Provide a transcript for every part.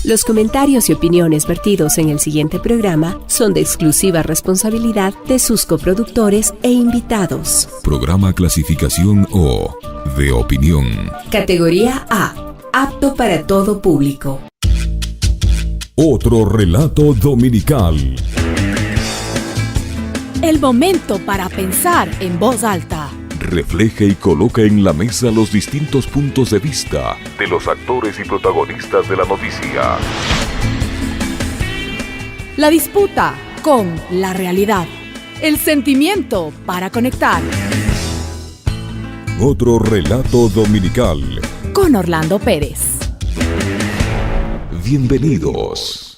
Los comentarios y opiniones vertidos en el siguiente programa son de exclusiva responsabilidad de sus coproductores e invitados. Programa clasificación O, de opinión. Categoría A, apto para todo público. Otro relato dominical. El momento para pensar en voz alta. Refleja y coloca en la mesa los distintos puntos de vista de los actores y protagonistas de la noticia. La disputa con la realidad. El sentimiento para conectar. Otro relato dominical. Con Orlando Pérez. Bienvenidos.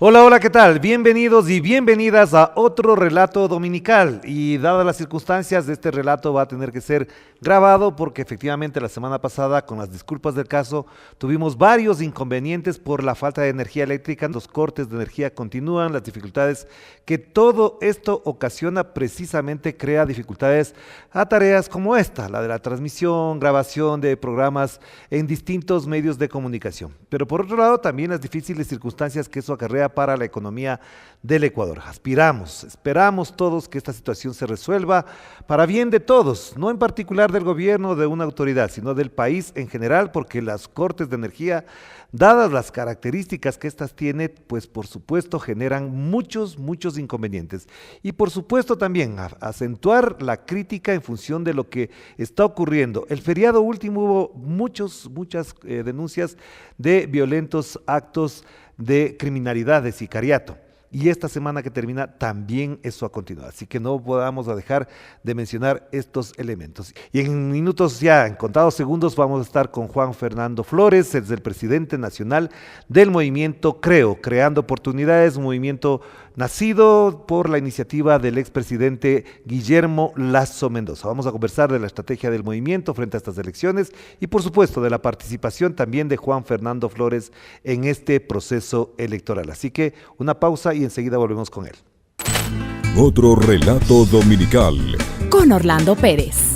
Hola, hola, ¿qué tal? Bienvenidos y bienvenidas a otro relato dominical. Y dadas las circunstancias, este relato va a tener que ser grabado porque efectivamente la semana pasada, con las disculpas del caso, tuvimos varios inconvenientes por la falta de energía eléctrica. Los cortes de energía continúan, las dificultades que todo esto ocasiona precisamente crea dificultades a tareas como esta, la de la transmisión, grabación de programas en distintos medios de comunicación. Pero por otro lado, también las difíciles circunstancias que eso acarrea para la economía del Ecuador. Esperamos todos que esta situación se resuelva para bien de todos, no en particular del gobierno o de una autoridad, sino del país en general, porque las cortes de energía, dadas las características que estas tienen, pues por supuesto generan muchos inconvenientes. Y por supuesto también acentuar la crítica en función de lo que está ocurriendo. El feriado último hubo muchas denuncias de violentos actos de criminalidad, de sicariato. Y esta semana que termina también eso ha continuado. Así que no podamos dejar de mencionar estos elementos. Y en minutos ya, en contados segundos, vamos a estar con Juan Fernando Flores, es el presidente nacional del movimiento Creo, Creando Oportunidades, un movimiento nacido por la iniciativa del expresidente Guillermo Lasso Mendoza. Vamos a conversar de la estrategia del movimiento frente a estas elecciones y por supuesto de la participación también de Juan Fernando Flores en este proceso electoral. Así que una pausa y enseguida volvemos con él. Otro relato dominical. Con Orlando Pérez.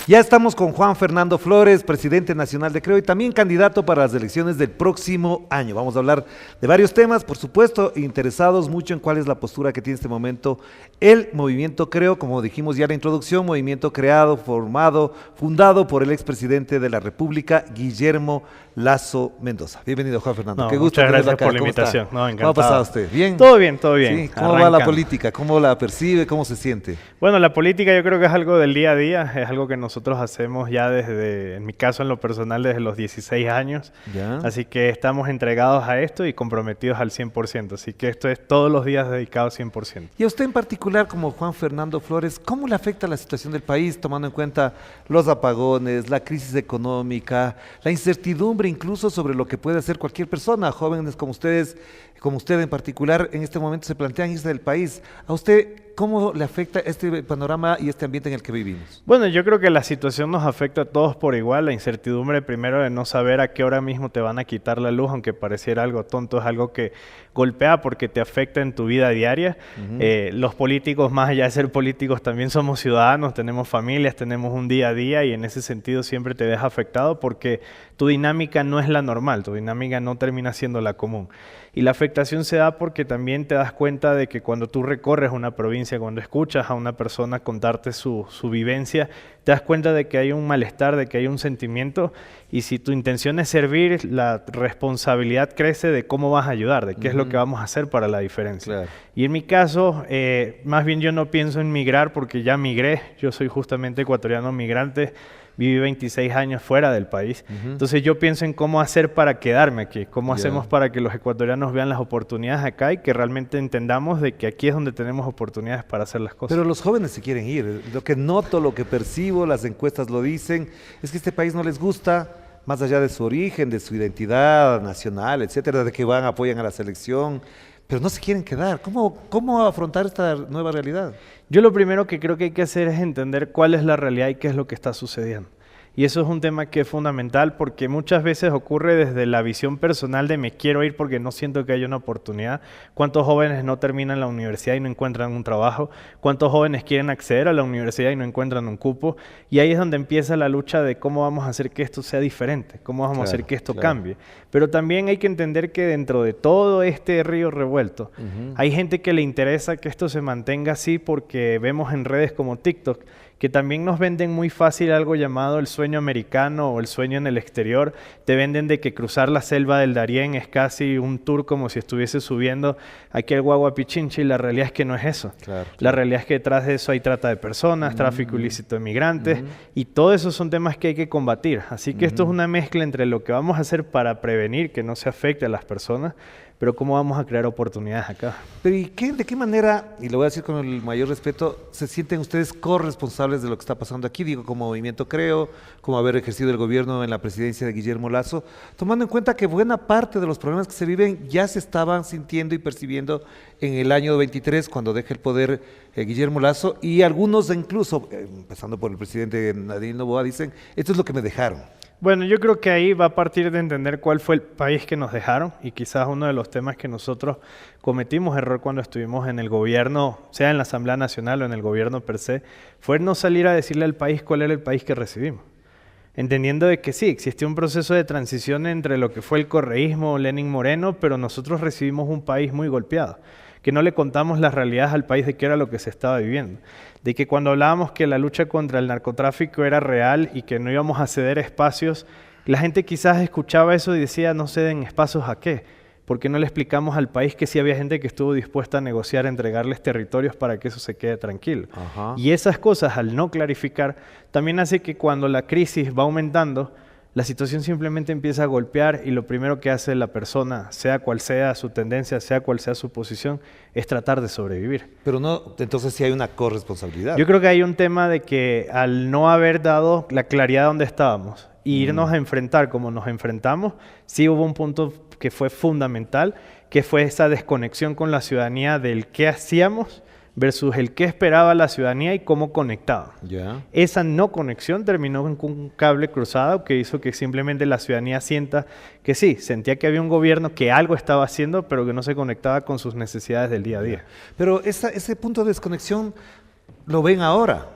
Ya estamos con Juan Fernando Flores, presidente nacional de Creo y también candidato para las elecciones del próximo año. Vamos a hablar de varios temas, por supuesto, interesados mucho en cuál es la postura que tiene en este momento el movimiento Creo, como dijimos ya en la introducción, movimiento creado, fundado por el expresidente de la República, Guillermo Lasso Mendoza. Bienvenido, Juan Fernando. Qué gusto. Muchas gracias por la invitación. Encantado. ¿Cómo ha pasado usted? ¿Bien? Todo bien, todo bien. Sí. ¿Cómo va la política? ¿Cómo la percibe? ¿Cómo se siente? Bueno, la política yo creo que es algo del día a día, es algo que nosotros hacemos ya desde, en mi caso en lo personal, desde los 16 años. ¿Ya? Así que estamos entregados a esto y comprometidos al 100%. Así que esto es todos los días dedicado 100%. Y a usted en particular, como Juan Fernando Flores, ¿cómo le afecta la situación del país, tomando en cuenta los apagones, la crisis económica, la incertidumbre incluso sobre lo que puede hacer cualquier persona? Jóvenes como ustedes, como usted en particular, en este momento se plantean irse del país. ¿A usted cómo le afecta este panorama y este ambiente en el que vivimos? Bueno, yo creo que la situación nos afecta a todos por igual. La incertidumbre primero de no saber a qué hora mismo te van a quitar la luz, aunque pareciera algo tonto, es algo que golpea porque te afecta en tu vida diaria. Los políticos, más allá de ser políticos, también somos ciudadanos, tenemos familias, tenemos un día a día y en ese sentido siempre te ves afectado porque tu dinámica no es la normal, tu dinámica no termina siendo la común. Y la afectación se da porque también te das cuenta de que cuando tú recorres una provincia, cuando escuchas a una persona contarte su vivencia, te das cuenta de que hay un malestar, de que hay un sentimiento y si tu intención es servir, la responsabilidad crece de cómo vas a ayudar, de qué es lo que vamos a hacer para la diferencia. Claro. Y en mi caso, más bien yo no pienso en migrar porque ya migré, yo soy justamente ecuatoriano migrante, viví 26 años fuera del país. Entonces yo pienso en cómo hacer para quedarme aquí, cómo hacemos para que los ecuatorianos vean las oportunidades acá y que realmente entendamos de que aquí es donde tenemos oportunidades para hacer las cosas. Pero los jóvenes se quieren ir. Lo que noto, lo que percibo, las encuestas lo dicen, es que este país no les gusta, más allá de su origen, de su identidad nacional, etcétera, de que van, apoyan a la selección, pero no se quieren quedar. ¿Cómo afrontar esta nueva realidad? Yo lo primero que creo que hay que hacer es entender cuál es la realidad y qué es lo que está sucediendo. Y eso es un tema que es fundamental porque muchas veces ocurre desde la visión personal de me quiero ir porque no siento que haya una oportunidad. ¿Cuántos jóvenes no terminan la universidad y no encuentran un trabajo? ¿Cuántos jóvenes quieren acceder a la universidad y no encuentran un cupo? Y ahí es donde empieza la lucha de cómo vamos a hacer que esto sea diferente, cómo vamos a hacer que esto cambie. Pero también hay que entender que dentro de todo este río revuelto, hay gente que le interesa que esto se mantenga así porque vemos en redes como TikTok que también nos venden muy fácil algo llamado el sueño americano o el sueño en el exterior. Te venden de que cruzar la selva del Darién es casi un tour como si estuviese subiendo aquí al Guaguapichincha, y la realidad es que no es eso. La realidad es que detrás de eso hay trata de personas, tráfico ilícito de migrantes, y todo eso son temas que hay que combatir. Así que esto es una mezcla entre lo que vamos a hacer para prevenir que no se afecte a las personas, pero cómo vamos a crear oportunidades acá. Pero de qué manera, y lo voy a decir con el mayor respeto, se sienten ustedes corresponsables de lo que está pasando aquí? Digo, como Movimiento Creo, como haber ejercido el gobierno en la presidencia de Guillermo Lasso, tomando en cuenta que buena parte de los problemas que se viven ya se estaban sintiendo y percibiendo en el año 23, cuando deja el poder Guillermo Lasso, y algunos incluso, empezando por el presidente Nadine Noboa, dicen, esto es lo que me dejaron. Bueno, yo creo que ahí va a partir de entender cuál fue el país que nos dejaron, y quizás uno de los temas que nosotros cometimos error cuando estuvimos en el gobierno, sea en la Asamblea Nacional o en el gobierno per se, fue no salir a decirle al país cuál era el país que recibimos. Entendiendo de que sí, existió un proceso de transición entre lo que fue el correísmo, Lenin Moreno, pero nosotros recibimos un país muy golpeado, que no le contamos las realidades al país de qué era lo que se estaba viviendo. De que cuando hablábamos que la lucha contra el narcotráfico era real y que no íbamos a ceder espacios, la gente quizás escuchaba eso y decía, no ceden espacios ¿a qué? Porque no le explicamos al país que sí había gente que estuvo dispuesta a negociar, entregarles territorios para que eso se quede tranquilo. Y esas cosas, al no clarificar, también hace que cuando la crisis va aumentando, la situación simplemente empieza a golpear, y lo primero que hace la persona, sea cual sea su tendencia, sea cual sea su posición, es tratar de sobrevivir. Pero no, entonces sí hay una corresponsabilidad. Yo creo que hay un tema de que al no haber dado la claridad de dónde estábamos e irnos a enfrentar como nos enfrentamos, sí hubo un punto que fue fundamental, que fue esa desconexión con la ciudadanía del qué hacíamos versus el qué esperaba la ciudadanía y cómo conectaba. Esa no conexión terminó en un cable cruzado que hizo que simplemente la ciudadanía sienta que sí, sentía que había un gobierno que algo estaba haciendo, pero que no se conectaba con sus necesidades del día a día. Pero ese punto de desconexión lo ven ahora.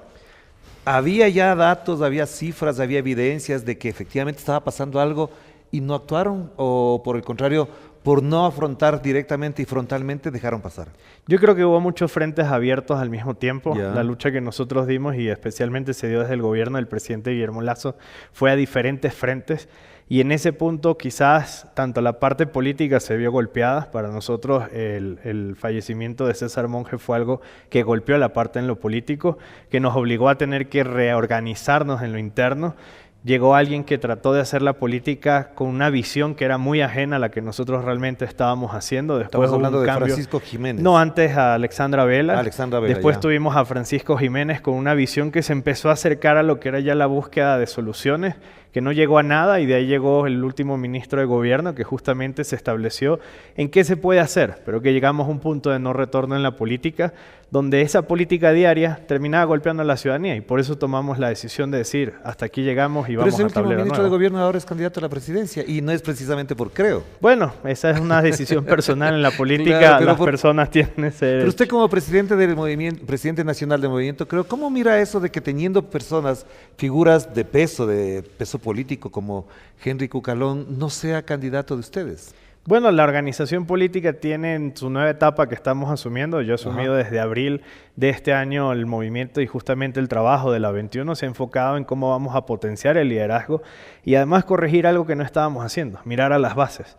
Había ya datos, había cifras, había evidencias de que efectivamente estaba pasando algo y no actuaron, o por el contrario, por no afrontar directamente y frontalmente, dejaron pasar. Yo creo que hubo muchos frentes abiertos al mismo tiempo. La lucha que nosotros dimos, y especialmente se dio desde el gobierno del presidente Guillermo Lasso, fue a diferentes frentes. Y en ese punto quizás tanto la parte política se vio golpeada. Para nosotros el fallecimiento de César Monge fue algo que golpeó la parte en lo político, que nos obligó a tener que reorganizarnos en lo interno. Llegó alguien que trató de hacer la política con una visión que era muy ajena a la que nosotros realmente estábamos haciendo. Después Estamos hablando de cambio. Francisco Jiménez. No, antes a Alexandra Vela. Después ya. tuvimos a Francisco Jiménez con una visión que se empezó a acercar a lo que era ya la búsqueda de soluciones, que no llegó a nada, y de ahí llegó el último ministro de gobierno que justamente se estableció en qué se puede hacer, pero que llegamos a un punto de no retorno en la política, donde esa política diaria terminaba golpeando a la ciudadanía, y por eso tomamos la decisión de decir, hasta aquí llegamos y vamos a tablero nuevo. Pero ese último ministro de gobierno ahora es candidato a la presidencia, y no es precisamente por Creo. Bueno, esa es una decisión personal en la política, las personas tienen ese derecho. Pero usted como presidente del movimiento, presidente nacional del Movimiento Creo, ¿cómo mira eso de que teniendo personas, figuras de peso político como Henry Cucalón, no sea candidato de ustedes? Bueno, la organización política tiene en su nueva etapa que estamos asumiendo. Yo he asumido desde abril de este año el movimiento, y justamente el trabajo de la 21 se ha enfocado en cómo vamos a potenciar el liderazgo y además corregir algo que no estábamos haciendo, mirar a las bases.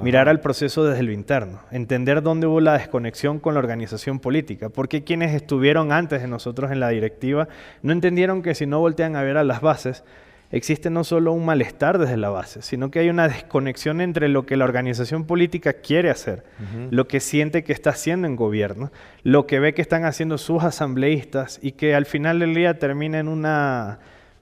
Mirar al proceso desde lo interno, entender dónde hubo la desconexión con la organización política, porque quienes estuvieron antes de nosotros en la directiva no entendieron que si no voltean a ver a las bases, existe no solo un malestar desde la base, sino que hay una desconexión entre lo que la organización política quiere hacer, lo que siente que está haciendo en gobierno, lo que ve que están haciendo sus asambleístas, y que al final del día termina en una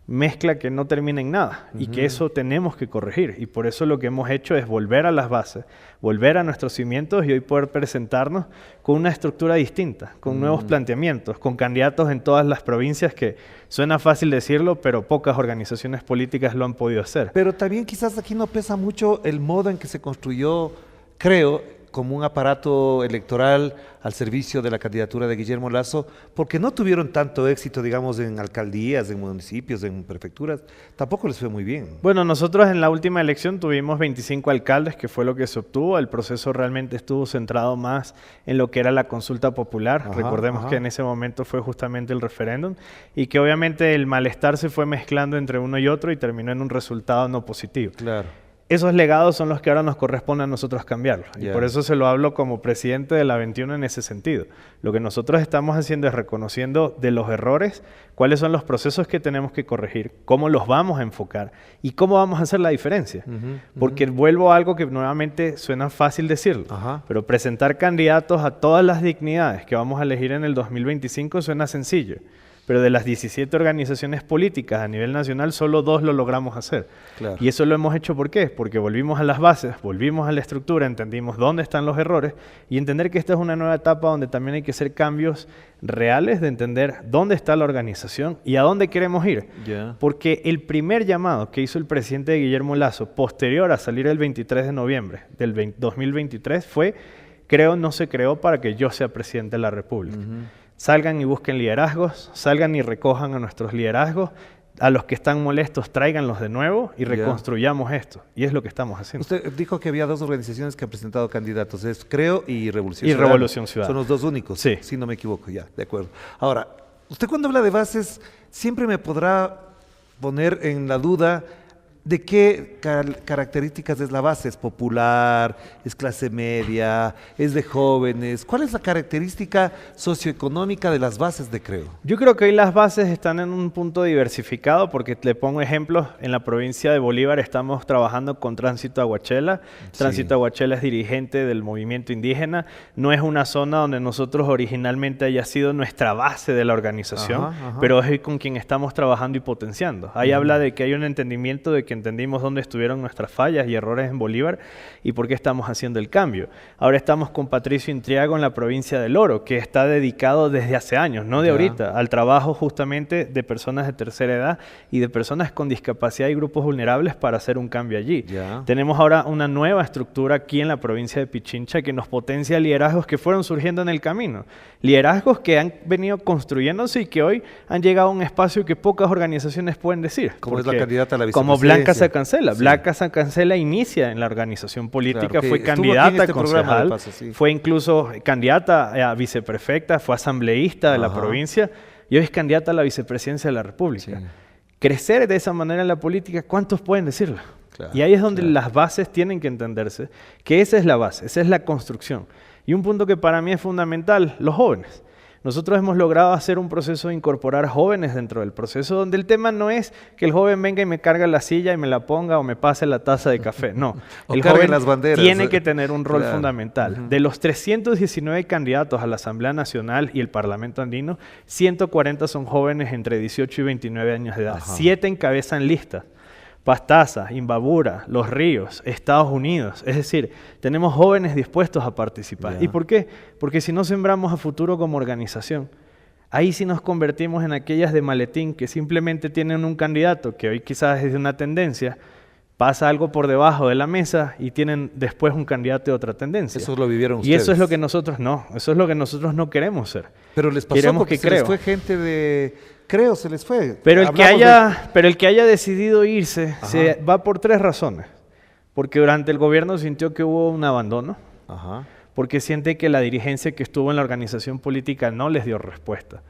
mezcla que no termina en nada y que eso tenemos que corregir. Y por eso lo que hemos hecho es volver a las bases, volver a nuestros cimientos y hoy poder presentarnos con una estructura distinta, con nuevos planteamientos, con candidatos en todas las provincias que suena fácil decirlo, pero pocas organizaciones políticas lo han podido hacer. Pero también quizás aquí no pesa mucho el modo en que se construyó, creo, como un aparato electoral al servicio de la candidatura de Guillermo Lasso, porque no tuvieron tanto éxito, digamos, en alcaldías, en municipios, en prefecturas, tampoco les fue muy bien. Bueno, nosotros en la última elección tuvimos 25 alcaldes, que fue lo que se obtuvo. El proceso realmente estuvo centrado más en lo que era la consulta popular. Recordemos que en ese momento fue justamente el referéndum y que obviamente el malestar se fue mezclando entre uno y otro y terminó en un resultado no positivo. Claro. Esos legados son los que ahora nos corresponde a nosotros cambiarlos. Y por eso se lo hablo como presidente de la 21 en ese sentido. Lo que nosotros estamos haciendo es reconociendo de los errores, cuáles son los procesos que tenemos que corregir, cómo los vamos a enfocar y cómo vamos a hacer la diferencia. Porque vuelvo a algo que nuevamente suena fácil decirlo, pero presentar candidatos a todas las dignidades que vamos a elegir en el 2025 suena sencillo. Pero de las 17 organizaciones políticas a nivel nacional, solo 2 lo logramos hacer. Claro. Y eso lo hemos hecho ¿por qué? Porque volvimos a las bases, volvimos a la estructura, entendimos dónde están los errores y entender que esta es una nueva etapa donde también hay que hacer cambios reales de entender dónde está la organización y a dónde queremos ir. Porque el primer llamado que hizo el presidente Guillermo Lasso, posterior a salir el 23 de noviembre del 2023, fue, no se creó para que yo sea presidente de la República. Salgan y busquen liderazgos, salgan y recojan a nuestros liderazgos, a los que están molestos tráiganlos de nuevo y reconstruyamos esto. Y es lo que estamos haciendo. Usted dijo que había 2 organizaciones que han presentado candidatos, es Creo y Revolución Ciudadana. Revolución Ciudadana. Son los 2 únicos, sí. Si no me equivoco, ya, de acuerdo. Ahora, usted cuando habla de bases, siempre me podrá poner en la duda ¿de qué características es la base? ¿Es popular? ¿Es clase media? ¿Es de jóvenes? ¿Cuál es la característica socioeconómica de las bases de Creo? Yo creo que hoy las bases están en un punto diversificado porque le pongo ejemplos. En la provincia de Bolívar estamos trabajando con Tránsito Aguachela. Tránsito Aguachela es dirigente del movimiento indígena. No es una zona donde nosotros originalmente haya sido nuestra base de la organización, pero es con quien estamos trabajando y potenciando. Ahí habla de que hay un entendimiento de que entendimos dónde estuvieron nuestras fallas y errores en Bolívar y por qué estamos haciendo el cambio. Ahora estamos con Patricio Intriago en la provincia del Oro, que está dedicado desde hace años, no de ahorita, al trabajo justamente de personas de tercera edad y de personas con discapacidad y grupos vulnerables para hacer un cambio allí. Tenemos ahora una nueva estructura aquí en la provincia de Pichincha que nos potencia liderazgos que fueron surgiendo en el camino. Liderazgos que han venido construyéndose y que hoy han llegado a un espacio que pocas organizaciones pueden decir. Como es la candidata a la vicepresidencia. Como Blanca Sacancela. Blanca Sacancela inicia en la organización política, fue candidata a concejal, fue incluso candidata a viceprefecta, fue asambleísta de la provincia y hoy es candidata a la vicepresidencia de la República. Crecer de esa manera en la política, ¿cuántos pueden decirlo? Y ahí es donde las bases tienen que entenderse, que esa es la base, esa es la construcción. Y un punto que para mí es fundamental, los jóvenes. Nosotros hemos logrado hacer un proceso de incorporar jóvenes dentro del proceso, donde el tema no es que el joven venga y me cargue la silla y me la ponga o me pase la taza de café. No, el joven las banderas, tiene que tener un rol fundamental. De los 319 candidatos a la Asamblea Nacional y el Parlamento Andino, 140 son jóvenes entre 18 y 29 años de edad. 7 encabezan listas. Pastaza, Imbabura, Los Ríos, Estados Unidos. Es decir, tenemos jóvenes dispuestos a participar. ¿Y por qué? Porque si no sembramos a futuro como organización, ahí sí nos convertimos en aquellas de maletín que simplemente tienen un candidato que hoy quizás es de una tendencia, pasa algo por debajo de la mesa y tienen después un candidato de otra tendencia. Eso lo vivieron ustedes. Y eso es lo que nosotros no queremos ser. Pero les pasó porque se les fue gente de Creo, se les fue. Pero el que haya decidido irse se va por 3 razones. Porque durante el gobierno sintió que hubo un abandono. Porque siente que la dirigencia que estuvo en la organización política no les dio respuesta.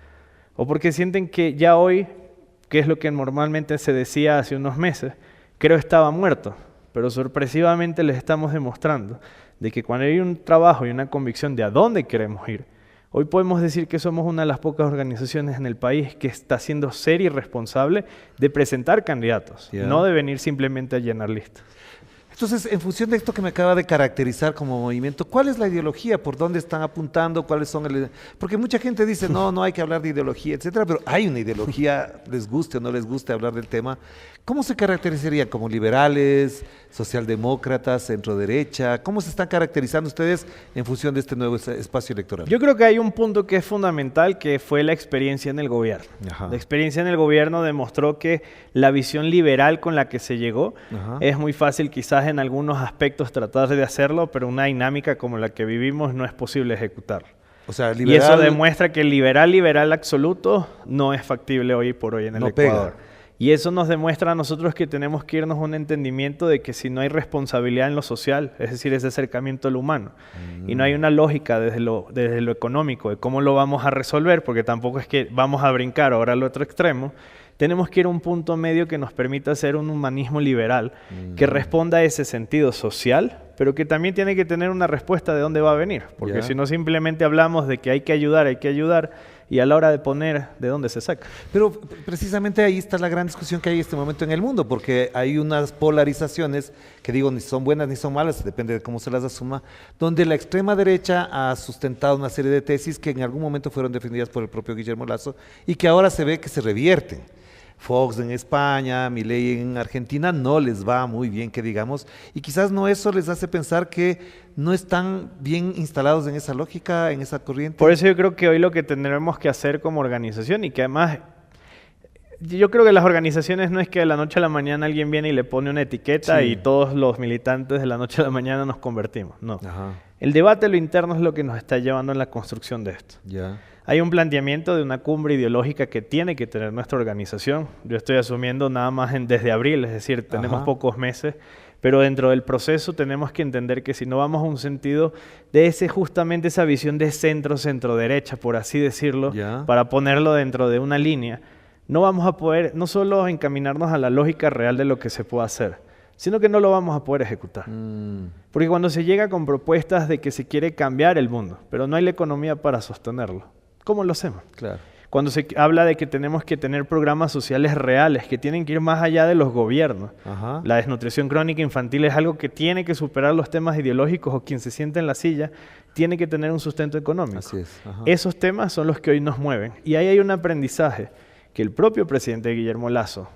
O porque sienten que ya hoy, que es lo que normalmente se decía hace unos meses, Creo estaba muerto. Pero sorpresivamente les estamos demostrando de que cuando hay un trabajo y una convicción de a dónde queremos ir, hoy podemos decir que somos una de las pocas organizaciones en el país que está siendo seria y responsable de presentar candidatos, no de venir simplemente a llenar listas. Entonces, en función de esto que me acaba de caracterizar como movimiento, ¿cuál es la ideología? ¿Por dónde están apuntando? ¿Cuáles son Porque mucha gente dice, no hay que hablar de ideología, etcétera, pero hay una ideología, les guste o no les guste hablar del tema. ¿Cómo se caracterizarían? ¿Como liberales, socialdemócratas, centro-derecha? ¿Cómo se están caracterizando ustedes en función de este nuevo espacio electoral? Yo creo que hay un punto que es fundamental, que fue la experiencia en el gobierno. Ajá. La experiencia en el gobierno demostró que la visión liberal con la que se llegó, es muy fácil quizás en algunos aspectos tratar de hacerlo, pero una dinámica como la que vivimos no es posible ejecutar. O sea, Y eso demuestra que el liberal absoluto no es factible hoy por hoy en el Ecuador. Pega. Y eso nos demuestra a nosotros que tenemos que irnos a un entendimiento de que si no hay responsabilidad en lo social, es decir, ese acercamiento al humano, y no hay una lógica desde lo económico de cómo lo vamos a resolver, porque tampoco es que vamos a brincar ahora al otro extremo, tenemos que ir a un punto medio que nos permita hacer un humanismo liberal que responda a ese sentido social, pero que también tiene que tener una respuesta de dónde va a venir, porque si no simplemente hablamos de que hay que ayudar, y a la hora de poner, ¿de dónde se saca? Pero precisamente ahí está la gran discusión que hay en este momento en el mundo, porque hay unas polarizaciones que digo ni son buenas ni son malas, depende de cómo se las asuma, donde la extrema derecha ha sustentado una serie de tesis que en algún momento fueron defendidas por el propio Guillermo Lasso y que ahora se ve que se revierten. Fox en España, Milei en Argentina, no les va muy bien, que digamos, y quizás no eso les hace pensar que no están bien instalados en esa lógica, en esa corriente. Por eso yo creo que hoy lo que tendremos que hacer como organización, y que además, yo creo que las organizaciones no es que de la noche a la mañana alguien viene y le pone una etiqueta y todos los militantes de la noche a la mañana nos convertimos, no. Ajá. El debate, lo interno, es lo que nos está llevando en la construcción de esto. Ya. Hay un planteamiento de una cumbre ideológica que tiene que tener nuestra organización. Yo estoy asumiendo nada más desde abril, es decir, tenemos pocos meses, pero dentro del proceso tenemos que entender que si no vamos a un sentido de justamente esa visión de centro-derecha, por así decirlo, para ponerlo dentro de una línea, no vamos a poder no solo encaminarnos a la lógica real de lo que se puede hacer, sino que no lo vamos a poder ejecutar. Porque cuando se llega con propuestas de que se quiere cambiar el mundo, pero no hay la economía para sostenerlo, ¿cómo lo hacemos? Claro. Cuando se habla de que tenemos que tener programas sociales reales, que tienen que ir más allá de los gobiernos. La desnutrición crónica infantil es algo que tiene que superar los temas ideológicos, o quien se siente en la silla tiene que tener un sustento económico. Así es. Esos temas son los que hoy nos mueven. Y ahí hay un aprendizaje que el propio presidente Guillermo Lasso,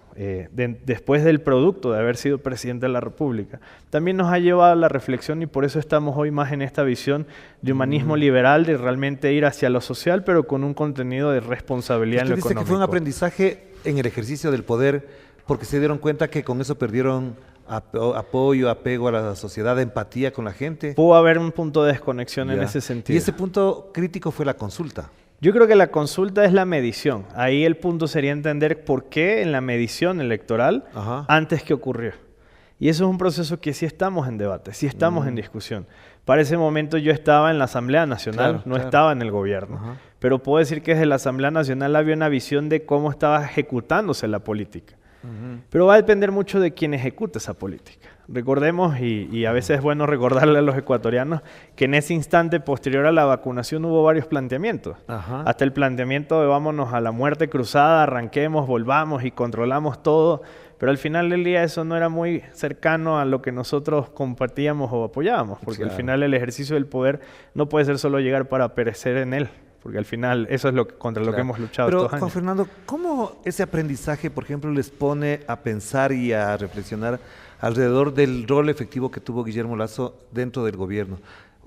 después del producto de haber sido presidente de la República, también nos ha llevado a la reflexión, y por eso estamos hoy más en esta visión de humanismo liberal, de realmente ir hacia lo social, pero con un contenido de responsabilidad en lo dice económico. Que fue un aprendizaje en el ejercicio del poder, porque se dieron cuenta que con eso perdieron apoyo, apego a la sociedad, empatía con la gente. Pudo haber un punto de desconexión en ese sentido. Y ese punto crítico fue la consulta. Yo creo que la consulta es la medición. Ahí el punto sería entender por qué en la medición electoral antes que ocurrió. Y eso es un proceso que sí estamos en debate, sí estamos en discusión. Para ese momento yo estaba en la Asamblea Nacional, no estaba en el gobierno. Pero puedo decir que desde la Asamblea Nacional había una visión de cómo estaba ejecutándose la política. Pero va a depender mucho de quién ejecuta esa política. Recordemos, y a veces es bueno recordarle a los ecuatorianos, que en ese instante posterior a la vacunación hubo varios planteamientos. Hasta el planteamiento de vámonos a la muerte cruzada, arranquemos, volvamos y controlamos todo. Pero al final del día eso no era muy cercano a lo que nosotros compartíamos o apoyábamos. Porque al final el ejercicio del poder no puede ser solo llegar para perecer en él. Porque al final eso es contra lo que hemos luchado estos años. Pero, Juan Fernando, ¿cómo ese aprendizaje, por ejemplo, les pone a pensar y a reflexionar alrededor del rol efectivo que tuvo Guillermo Lasso dentro del gobierno?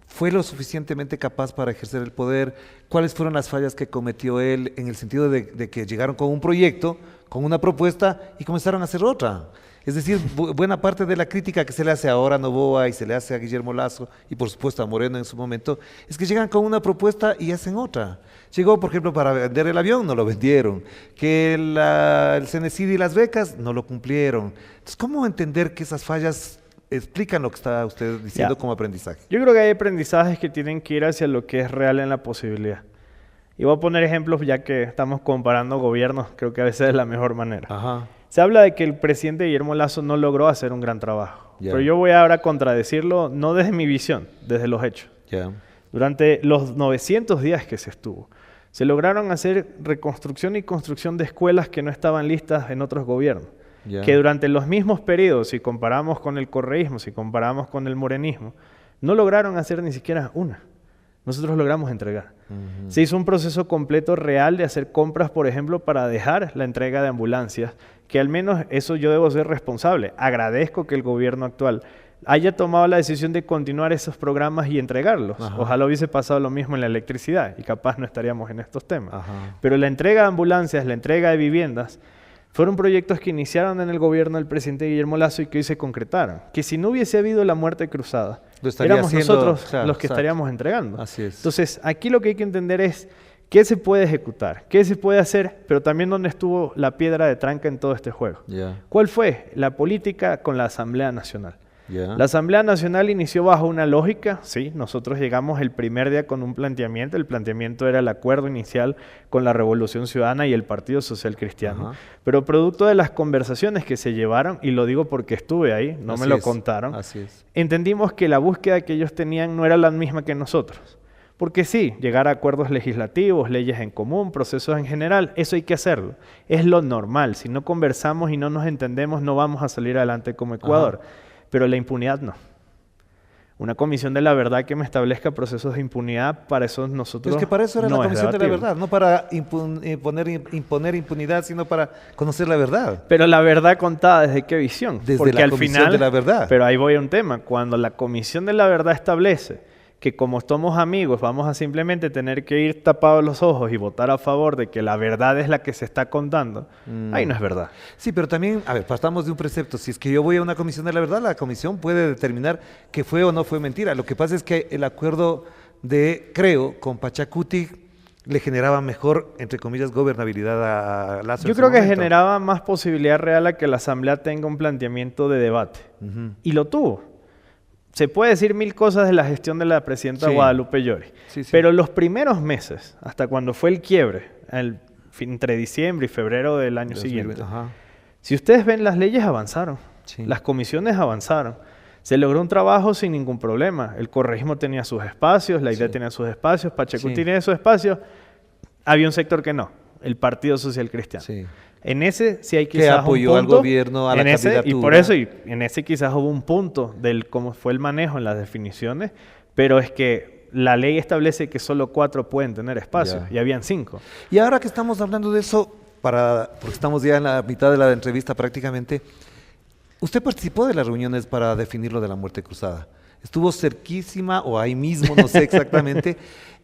¿Fue lo suficientemente capaz para ejercer el poder? ¿Cuáles fueron las fallas que cometió él en el sentido de que llegaron con un proyecto, con una propuesta y comenzaron a hacer otra? Es decir, buena parte de la crítica que se le hace ahora a Noboa y se le hace a Guillermo Lasso y por supuesto a Moreno en su momento, es que llegan con una propuesta y hacen otra. Llegó, por ejemplo, para vender el avión, no lo vendieron. Que el Cenecid y las becas, no lo cumplieron. Entonces, ¿cómo entender que esas fallas explican lo que está usted diciendo como aprendizaje? Yo creo que hay aprendizajes que tienen que ir hacia lo que es real en la posibilidad. Y voy a poner ejemplos ya que estamos comparando gobiernos, creo que a veces es la mejor manera. Se habla de que el presidente Guillermo Lasso no logró hacer un gran trabajo. Pero yo voy ahora a contradecirlo, no desde mi visión, desde los hechos. Durante los 900 días que se estuvo, se lograron hacer reconstrucción y construcción de escuelas que no estaban listas en otros gobiernos. que durante los mismos periodos, si comparamos con el correísmo, si comparamos con el morenismo, no lograron hacer ni siquiera una. Nosotros logramos entregar. Se hizo un proceso completo real de hacer compras, por ejemplo, para dejar la entrega de ambulancias, que al menos eso yo debo ser responsable. Agradezco que el gobierno actual haya tomado la decisión de continuar esos programas y entregarlos. Ojalá hubiese pasado lo mismo en la electricidad y capaz no estaríamos en estos temas. Pero la entrega de ambulancias, la entrega de viviendas, fueron proyectos que iniciaron en el gobierno del presidente Guillermo Lasso y que hoy se concretaron. Que si no hubiese habido la muerte cruzada, éramos nosotros los que estaríamos entregando. Así es. Entonces, aquí lo que hay que entender es qué se puede ejecutar, qué se puede hacer, pero también dónde estuvo la piedra de tranca en todo este juego. ¿Cuál fue? La política con la Asamblea Nacional. La Asamblea Nacional inició bajo una lógica, sí, nosotros llegamos el primer día con un planteamiento, el planteamiento era el acuerdo inicial con la Revolución Ciudadana y el Partido Social Cristiano, pero producto de las conversaciones que se llevaron, y lo digo porque estuve ahí, no me lo contaron, entendimos que la búsqueda que ellos tenían no era la misma que nosotros. Porque sí, llegar a acuerdos legislativos, leyes en común, procesos en general, eso hay que hacerlo. Es lo normal, si no conversamos y no nos entendemos no vamos a salir adelante como Ecuador. Pero la impunidad no. Una comisión de la verdad que me establezca procesos de impunidad, para eso nosotros es que para eso era no la comisión de la debatible. verdad, no para imponer impunidad, sino para conocer la verdad. Pero la verdad contada, ¿desde qué visión? Desde Porque la al comisión final, de la verdad. Pero ahí voy a un tema. Cuando la comisión de la verdad establece que como somos amigos vamos a simplemente tener que ir tapados los ojos y votar a favor de que la verdad es la que se está contando, ahí no es verdad. Sí, pero también, a ver, partamos de un precepto. Si es que yo voy a una comisión de la verdad, la comisión puede determinar que fue o no fue mentira. Lo que pasa es que el acuerdo de Creo con Pachacuti le generaba mejor, entre comillas, gobernabilidad a Lasso. Yo creo que generaba más posibilidad real a que la Asamblea tenga un planteamiento de debate. Y lo tuvo. Se puede decir mil cosas de la gestión de la presidenta Guadalupe Llori, pero los primeros meses, hasta cuando fue el quiebre, entre diciembre y febrero del año siguiente, si ustedes ven, las leyes avanzaron, las comisiones avanzaron, se logró un trabajo sin ningún problema. El correísmo tenía sus espacios, la idea tenía sus espacios, Pachacuti tenía sus espacios, había un sector que no, el Partido Social Cristiano. En ese sí hay quizás apoyó un punto, al gobierno, a la candidatura. Y por eso, en ese quizás hubo un punto del cómo fue el manejo en las definiciones, pero es que la ley establece que solo 4 pueden tener espacios, y habían 5. Y ahora que estamos hablando de eso, porque estamos ya en la mitad de la entrevista prácticamente, usted participó de las reuniones para definir lo de la muerte cruzada. Estuvo cerquísima o ahí mismo, no sé exactamente.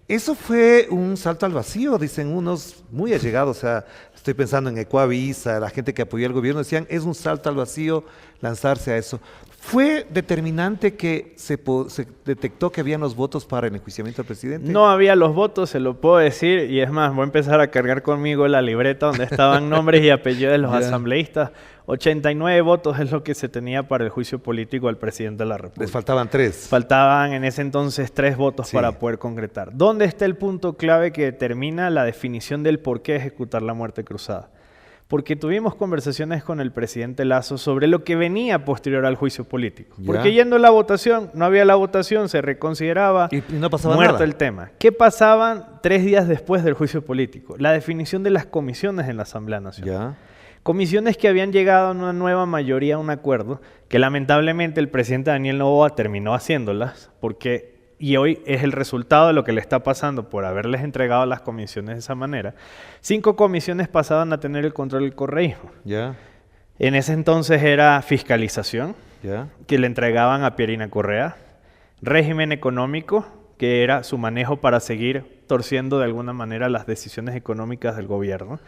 Eso fue un salto al vacío, dicen unos muy allegados, o sea, estoy pensando en Ecuavisa, la gente que apoyó al gobierno, decían, es un salto al vacío lanzarse a eso. ¿Fue determinante que se detectó que habían los votos para el enjuiciamiento del presidente? No había los votos, se lo puedo decir, y es más, voy a empezar a cargar conmigo la libreta donde estaban nombres y apellidos de los asambleístas. 89 votos es lo que se tenía para el juicio político al presidente de la República. Les faltaban 3. Faltaban en ese entonces 3 votos para poder concretar. ¿Dónde está el punto clave que determina la definición del por qué ejecutar la muerte cruzada? Porque tuvimos conversaciones con el presidente Lasso sobre lo que venía posterior al juicio político. Porque yendo a la votación, no había la votación, se reconsideraba y no pasaba muerto nada. El tema. ¿Qué pasaban 3 días después del juicio político? La definición de las comisiones en la Asamblea Nacional. Comisiones que habían llegado a una nueva mayoría a un acuerdo, que lamentablemente el presidente Daniel Noboa terminó haciéndolas, y hoy es el resultado de lo que le está pasando por haberles entregado las comisiones de esa manera. 5 comisiones pasaban a tener el control del correísmo. En ese entonces era fiscalización, que le entregaban a Pierina Correa, régimen económico, que era su manejo para seguir torciendo de alguna manera las decisiones económicas del gobierno,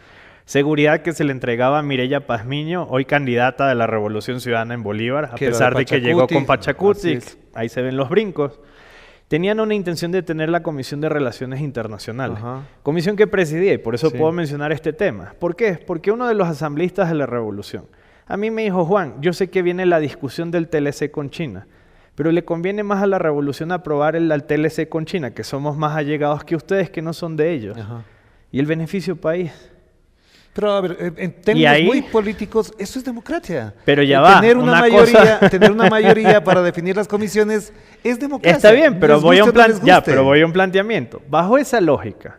seguridad, que se le entregaba a Mireya Pazmiño, hoy candidata de la Revolución Ciudadana en Bolívar, a pesar de que llegó con Pachacuti, ahí se ven los brincos. Tenían una intención de tener la Comisión de Relaciones Internacionales, comisión que presidía, y por eso puedo mencionar este tema. ¿Por qué? Porque uno de los asambleístas de la Revolución, a mí me dijo, Juan, yo sé que viene la discusión del TLC con China, pero le conviene más a la Revolución aprobar el TLC con China, que somos más allegados que ustedes, que no son de ellos. ¿Y el beneficio país? Pero a ver, en términos muy políticos, eso es democracia. Pero ya va, tener una mayoría para definir las comisiones es democracia. Está bien, pero voy a un planteamiento. Bajo esa lógica,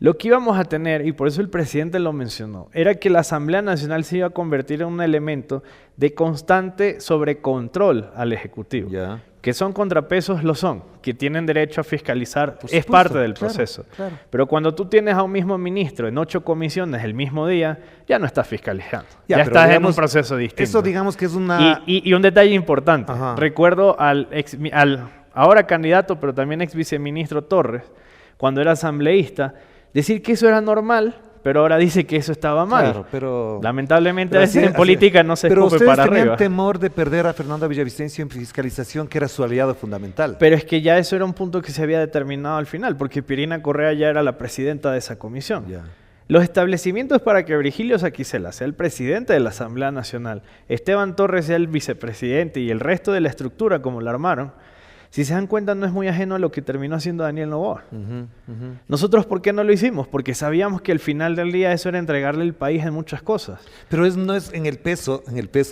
Lo que íbamos a tener, y por eso el presidente lo mencionó, era que la Asamblea Nacional se iba a convertir en un elemento de constante sobrecontrol al Ejecutivo. Ya. Que son contrapesos, lo son, que tienen derecho a fiscalizar, Por es supuesto, parte del claro, proceso. claro. Pero cuando tú tienes a un mismo ministro en 8 comisiones el mismo día, ya no estás fiscalizando, ya pero estás en digamos, un proceso distinto. Eso digamos que es una... Y un detalle importante, Ajá. recuerdo al ahora candidato, pero también ex viceministro Torres, cuando era asambleísta, decir que eso era normal, pero ahora dice que eso estaba mal. Claro, pero... Lamentablemente pero a veces así- en política no se Pero escupe ustedes para tenían arriba. temor de perder a Fernanda Villavicencio en fiscalización, que era su aliado fundamental. Pero es que ya eso era un punto que se había determinado al final, porque Pirina Correa ya era la presidenta de esa comisión. Ya. Los establecimientos para que Virgilio Saquicela sea el presidente de la Asamblea Nacional, Esteban Torres sea el vicepresidente y el resto de la estructura como la armaron, si se dan cuenta no es muy ajeno a lo que terminó haciendo Daniel Noboa. Nosotros, ¿por qué no lo hicimos? Porque sabíamos que al final del día eso era entregarle el país en muchas cosas. Pero no es en el peso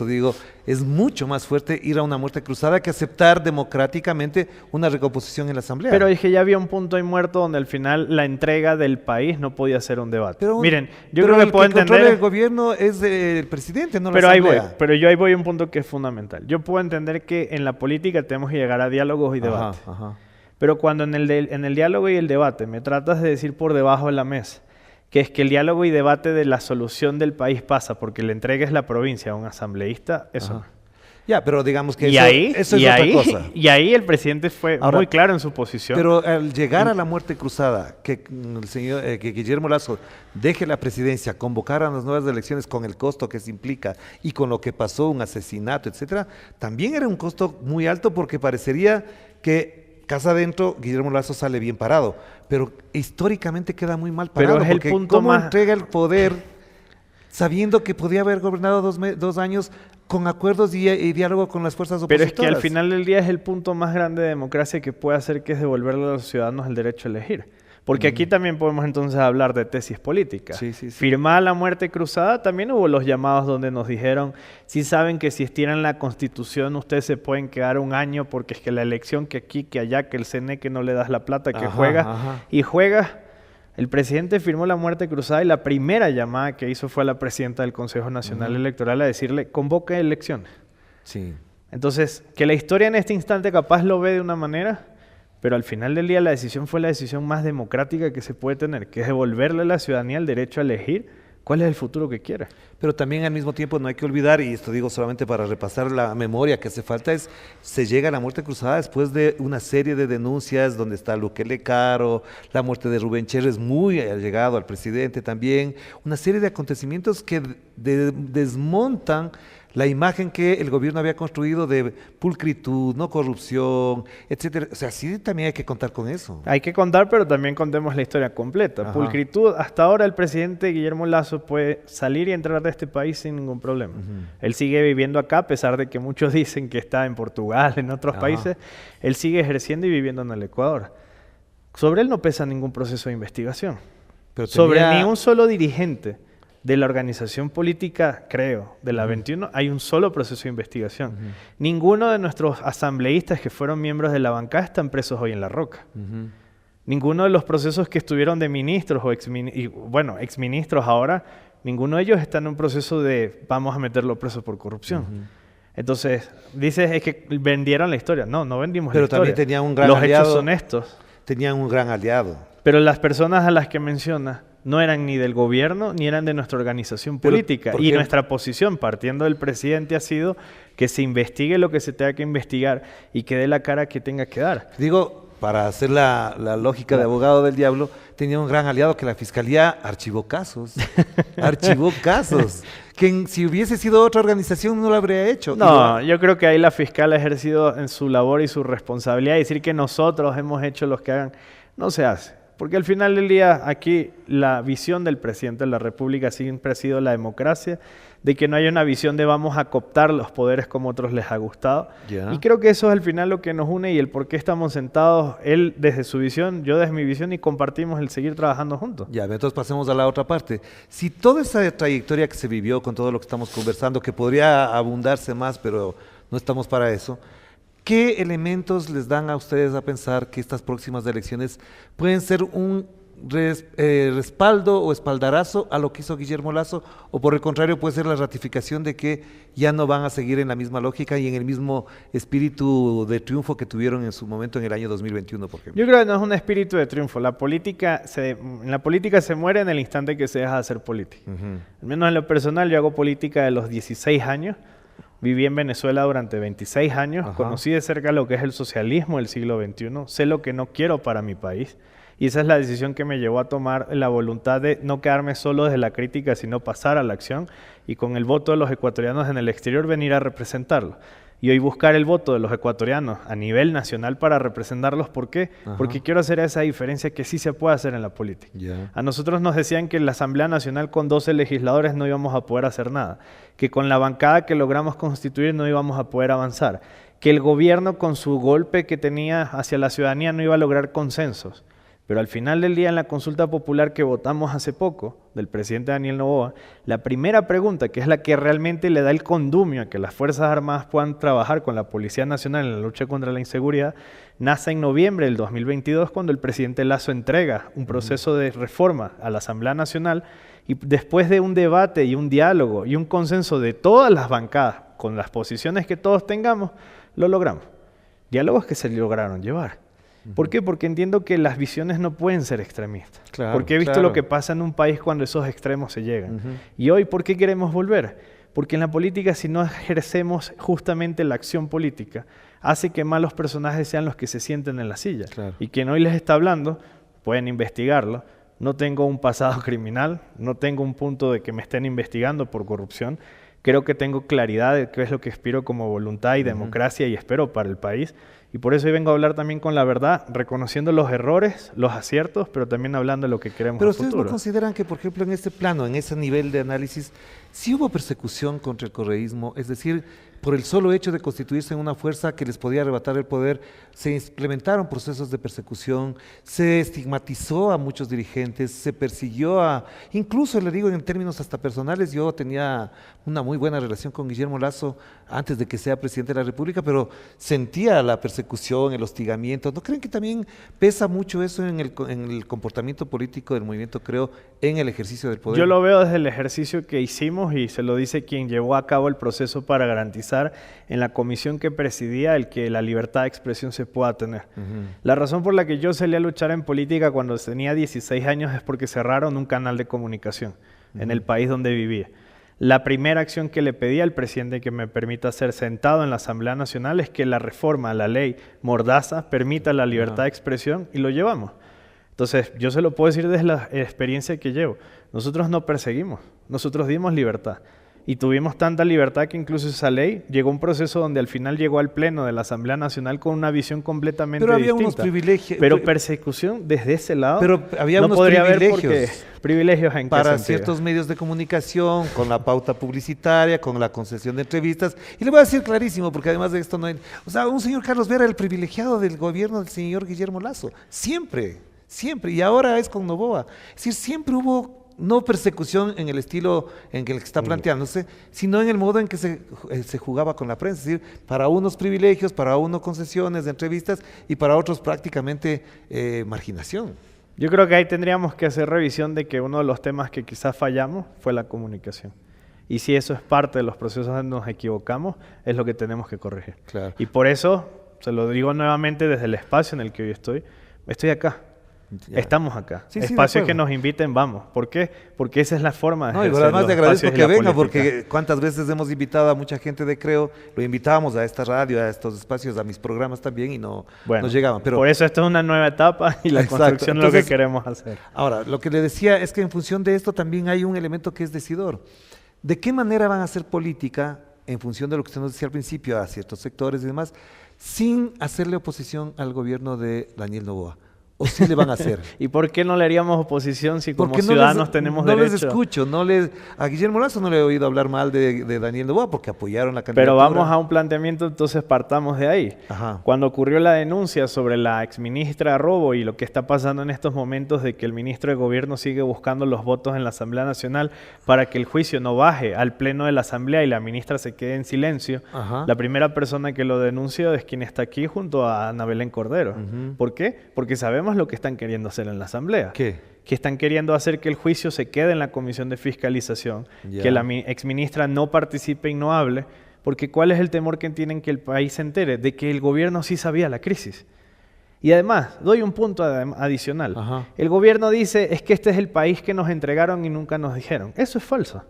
digo, es mucho más fuerte ir a una muerte cruzada que aceptar democráticamente una recomposición en la Asamblea. Pero dije, ya había un punto ahí muerto donde al final la entrega del país no podía ser un debate. Pero, Miren, yo pero creo que el puedo que controla entender... el gobierno es el presidente, no Pero la ahí voy, Asamblea. pero yo ahí voy a un punto que es fundamental. Yo puedo entender que en la política tenemos que llegar a diálogos y debates. Ajá. Pero cuando en el diálogo y el debate me tratas de decir por debajo de la mesa que es que el diálogo y debate de la solución del país pasa porque le entregues la provincia a un asambleísta, eso no. Ya, pero digamos que Y eso, ahí, eso es y otra ahí, cosa. y ahí el presidente fue Ahora, muy claro en su posición. Pero al llegar a la muerte cruzada, que el señor que Guillermo Lasso deje la presidencia, convocar a las nuevas elecciones con el costo que se implica y con lo que pasó, un asesinato, etcétera, también era un costo muy alto porque parecería que casa adentro Guillermo Lasso sale bien parado, pero históricamente queda muy mal parado. Pero es el porque punto ¿cómo más... entrega el poder sabiendo que podía haber gobernado 2 años con acuerdos y diálogo con las fuerzas Pero opositoras? es que al final del día es el punto más grande de democracia que puede hacer, que es devolverle a los ciudadanos el derecho a elegir. Porque aquí también podemos entonces hablar de tesis políticas. Sí. Firmada la muerte cruzada, también hubo los llamados donde nos dijeron, si saben que si estiran la Constitución ustedes se pueden quedar un año porque es que la elección que aquí, que allá, que el CNE que no le das la plata, que juega y juega. El presidente firmó la muerte cruzada y la primera llamada que hizo fue a la presidenta del Consejo Nacional Electoral a decirle, convoque elecciones. Sí. Entonces, que la historia en este instante capaz lo ve de una manera, pero al final del día la decisión fue la decisión más democrática que se puede tener, que es devolverle a la ciudadanía el derecho a elegir cuál es el futuro que quiere. Pero también al mismo tiempo no hay que olvidar, y esto digo solamente para repasar la memoria que hace falta, se llega a la muerte cruzada después de una serie de denuncias donde está Lukele Caro, la muerte de Rubén Cherres muy allegado al presidente también, una serie de acontecimientos que desmontan la imagen que el gobierno había construido de pulcritud, no corrupción, etcétera. O sea, sí también hay que contar con eso. Hay que contar, pero también contemos la historia completa. Ajá. Pulcritud, hasta ahora el presidente Guillermo Lasso puede salir y entrar de este país sin ningún problema. Él sigue viviendo acá, a pesar de que muchos dicen que está en Portugal, en otros países. Él sigue ejerciendo y viviendo en el Ecuador. Sobre él no pesa ningún proceso de investigación. Pero Sobre ni un solo dirigente de la organización política, creo, de la 21, hay un solo proceso de investigación. Ninguno de nuestros asambleístas que fueron miembros de la bancada están presos hoy en La Roca. Ninguno de los procesos que estuvieron de ministros o exministros ahora, ninguno de ellos está en un proceso de vamos a meterlo preso por corrupción. Entonces, dices, es que vendieron la historia. No, no vendimos la historia. Pero también tenían un gran Los aliado. hechos son estos. Tenían un gran aliado. Pero las personas a las que mencionas no eran ni del gobierno ni eran de nuestra organización política. Y nuestra posición, partiendo del presidente, ha sido que se investigue lo que se tenga que investigar y que dé la cara que tenga que dar. Digo, para hacer la lógica de abogado del diablo, tenía un gran aliado que la fiscalía archivó casos. Archivó casos. Que si hubiese sido otra organización no lo habría hecho. No, yo creo que ahí la fiscal ha ejercido en su labor y su responsabilidad. Decir que nosotros hemos hecho los que hagan, no se hace. Porque al final del día, aquí la visión del presidente de la República siempre ha sido la democracia, de que no haya una visión de vamos a cooptar los poderes como a otros les ha gustado. Y creo que eso es al final lo que nos une y el por qué estamos sentados, él desde su visión, yo desde mi visión y compartimos el seguir trabajando juntos. Ya, entonces pasemos a la otra parte. Si toda esa trayectoria que se vivió con todo lo que estamos conversando, que podría abundarse más, pero no estamos para eso, ¿qué elementos les dan a ustedes a pensar que estas próximas elecciones pueden ser un respaldo o espaldarazo a lo que hizo Guillermo Lasso, o por el contrario puede ser la ratificación de que ya no van a seguir en la misma lógica y en el mismo espíritu de triunfo que tuvieron en su momento en el año 2021, por ejemplo? Yo creo que no es un espíritu de triunfo. En la política se muere en el instante que se deja de hacer política. Al menos en lo personal, yo hago política de los 16 años. Viví en Venezuela durante 26 años, conocí de cerca lo que es el socialismo del siglo XXI, sé lo que no quiero para mi país y esa es la decisión que me llevó a tomar la voluntad de no quedarme solo desde la crítica, sino pasar a la acción y con el voto de los ecuatorianos en el exterior venir a representarlo. Y hoy buscar el voto de los ecuatorianos a nivel nacional para representarlos. ¿Por qué? Porque quiero hacer esa diferencia que sí se puede hacer en la política. A nosotros nos decían que en la Asamblea Nacional con 12 legisladores no íbamos a poder hacer nada, que con la bancada que logramos constituir no íbamos a poder avanzar, que el gobierno con su golpe que tenía hacia la ciudadanía no iba a lograr consensos. Pero al final del día, en la consulta popular que votamos hace poco, del presidente Daniel Noboa, la primera pregunta, que es la que realmente le da el condumio a que las Fuerzas Armadas puedan trabajar con la Policía Nacional en la lucha contra la inseguridad, nace en noviembre del 2022, cuando el presidente Lasso entrega un proceso de reforma a la Asamblea Nacional, y después de un debate y un diálogo y un consenso de todas las bancadas, con las posiciones que todos tengamos, lo logramos. Diálogos que se lograron llevar. ¿Por qué? Porque entiendo que las visiones no pueden ser extremistas. Porque he visto lo que pasa en un país cuando esos extremos se llegan. Y hoy, ¿por qué queremos volver? Porque en la política, si no ejercemos justamente la acción política, hace que malos personajes sean los que se sienten en la silla. Y quien hoy les está hablando, pueden investigarlo. No tengo un pasado criminal, no tengo un punto de que me estén investigando por corrupción. Creo que tengo claridad de qué es lo que aspiro como voluntad y democracia y espero para el país. Y por eso hoy vengo a hablar también con la verdad, reconociendo los errores, los aciertos, pero también hablando de lo que queremos Pero a futuro. ¿ustedes no consideran que, por ejemplo, en este plano, en ese nivel de análisis, sí hubo persecución contra el correísmo? Es decir, por el solo hecho de constituirse en una fuerza que les podía arrebatar el poder, se implementaron procesos de persecución, se estigmatizó a muchos dirigentes, se persiguió a... Incluso, le digo en términos hasta personales, yo tenía una muy buena relación con Guillermo Lasso antes de que sea presidente de la República, pero sentía la persecución, el hostigamiento. ¿No creen que también pesa mucho eso en el comportamiento político del movimiento, creo, en el ejercicio del poder? Yo lo veo desde el ejercicio que hicimos y se lo dice quien llevó a cabo el proceso para garantizar en la comisión que presidía el que la libertad de expresión se pueda tener. La razón por la que yo salí a luchar en política cuando tenía 16 años es porque cerraron un canal de comunicación en el país donde vivía. La primera acción que le pedí al presidente que me permita ser sentado en la Asamblea Nacional es que la reforma a la ley Mordaza permita la libertad de expresión y lo llevamos. Entonces, yo se lo puedo decir desde la experiencia que llevo. Nosotros no perseguimos, nosotros dimos libertad. Y tuvimos tanta libertad que incluso esa ley llegó a un proceso donde al final llegó al Pleno de la Asamblea Nacional con una visión completamente distinta. Pero había unos privilegios. Pero persecución desde ese lado pero había no unos podría privilegios haber porque privilegios en para qué sentido? ciertos medios de comunicación, con la pauta publicitaria, con la concesión de entrevistas. Y le voy a decir clarísimo, porque además de esto no hay... O sea, un señor Carlos Vera era el privilegiado del gobierno del señor Guillermo Lasso. Siempre, siempre. Y ahora es con Noboa. Es decir, siempre hubo... no persecución en el estilo en que está planteándose, sino en el modo en que se jugaba con la prensa, es decir, para unos privilegios, para unos concesiones de entrevistas y para otros prácticamente marginación. Yo creo que ahí tendríamos que hacer revisión de que uno de los temas que quizás fallamos fue la comunicación. Y si eso es parte de los procesos donde nos equivocamos, es lo que tenemos que corregir. Claro. Y por eso, se lo digo nuevamente desde el espacio en el que hoy estoy acá. Ya. Estamos acá. Sí, espacios que nos inviten, vamos. ¿Por qué? Porque esa es la forma de ejercer. No, y además te agradezco que venga, porque cuántas veces hemos invitado a mucha gente de Creo, lo invitábamos a esta radio, a estos espacios, a mis programas también y no llegaban. Pero, por eso esto es una nueva etapa y la construcción es lo que queremos hacer. Ahora, lo que le decía es que en función de esto también hay un elemento que es decidor. ¿De qué manera van a hacer política en función de lo que usted nos decía al principio a ciertos sectores y demás, sin hacerle oposición al gobierno de Daniel Noboa? ¿O sí le van a hacer? ¿Y por qué no le haríamos oposición si como ciudadanos tenemos derecho? No les escucho, a Guillermo Lasso no le he oído hablar mal de Daniel Noboa porque apoyaron la candidatura. Pero vamos a un planteamiento, entonces partamos de ahí. Ajá. Cuando ocurrió la denuncia sobre la exministra Robo y lo que está pasando en estos momentos de que el ministro de Gobierno sigue buscando los votos en la Asamblea Nacional para que el juicio no baje al Pleno de la Asamblea y la ministra se quede en silencio, la primera persona que lo denunció es quien está aquí junto a Ana Belén Cordero. ¿Por qué? Porque sabemos gobierno es lo que están queriendo hacer en la Asamblea. ¿Qué? Que están queriendo hacer que el juicio se quede en la Comisión de Fiscalización, Ya. que la exministra no participe y no hable, porque ¿cuál es el temor que tienen que el país se entere? De que el gobierno sí sabía la crisis. Y además, doy un punto adicional. Ajá. El gobierno dice, es que este es el país que nos entregaron y nunca nos dijeron. Eso es falso.